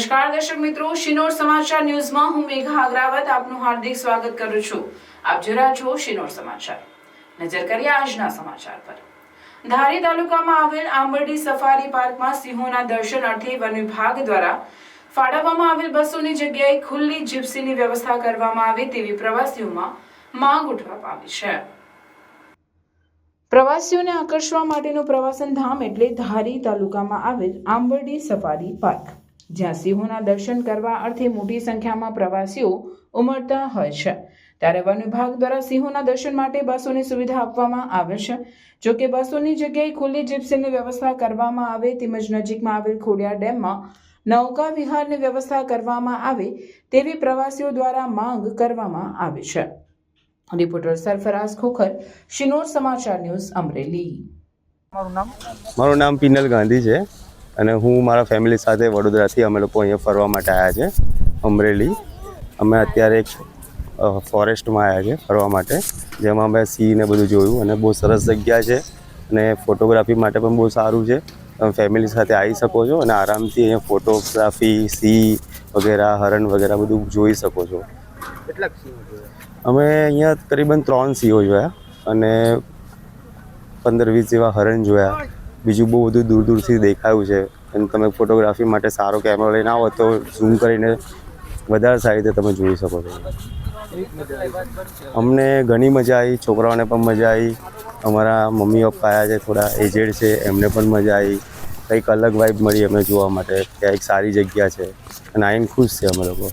નમસ્કાર દર્શક મિત્રો, શિનોર સમાચાર ન્યૂઝમાં હું મેઘા અગ્રાવત આપનું હાર્દિક સ્વાગત કરું છું। આપ જોઈ રહ્યા છો શિનોર સમાચાર। નજર કરીએ આજના સમાચાર પર। ધારી તાલુકામાં આવેલ આંબરડી સફારી પાર્કમાં સિંહોના દર્શન અર્થે વન વિભાગ દ્વારા ફાળવવામાં આવેલ બસોની જગ્યાએ ખુલ્લી જીપ્સીની વ્યવસ્થા કરવામાં આવે તેવી પ્રવાસીઓમાં માંગ ઉઠવા પામી છે। પ્રવાસીઓને આકર્ષવા માટેનું પ્રવાસન ધામ એટલે ધારી તાલુકામાં આવેલ આંબરડી સફારી પાર્ક, જ્યાં સિંહોના દર્શન કરવા અર્થે મોટી સંખ્યામાં પ્રવાસીઓ ઉમટતા હોય છે। ત્યારે વન વિભાગ દ્વારા સિંહોના દર્શન માટે બસોની સુવિધા આપવામાં આવે છે। જો કે બસોની જગ્યાએ ખુલ્લી જીપ્સીની વ્યવસ્થા કરવામાં આવે તેમજ નજીકમાં આવેલ ખોડિયાર ડેમમાં નૌકા વિહારની વ્યવસ્થા કરવામાં આવે તેવી પ્રવાસીઓ દ્વારા માંગ કરવામાં આવી છે। રિપોર્ટર સરફરાઝ ખોખર, શિનોર સમાચાર ન્યૂઝ, અમરેલી। મારું નામ પિનલ ગાંધી છે અને હું મારા ફેમિલી સાથે વડોદરાથી અમે લોકો અહીંયા ફરવા માટે આવ્યા છે અમરેલી। અમે અત્યારે એક ફોરેસ્ટમાં આવ્યા છે ફરવા માટે, જેમાં અમે સિંહ ને બધું જોયું અને બહુ સરસ જગ્યા છે અને ફોટોગ્રાફી માટે પણ બહુ સારું છે। તમે ફેમિલી સાથે આવી શકો છો અને આરામથી અહીંયા ફોટોગ્રાફી, સિંહ વગેરે, હરણ વગેરે બધું જોઈ શકો છો। કેટલાક સિંહો જોયા? અમે અહીંયા તકરીબન 3 સિંહો જોયા અને 15-20 જેવા હરણ જોયા। બીજું બહુ બધું દૂર દૂરથી દેખાયું છે અને તમે ફોટોગ્રાફી માટે સારો કેમેરો લઈને આવો તો ઝૂમ કરીને વધારે સારી રીતે તમે જોઈ શકો છો। અમને ઘણી મજા આવી, છોકરાઓને પણ મજા આવી, અમારા મમ્મી પપ્પા આવ્યા છે, થોડા એજેડ છે, એમને પણ મજા આવી। કંઈક અલગ વાઇબ મળી અમને જોવા માટે કે એક સારી જગ્યા છે અને આવીને ખુશ છે અમે લોકો।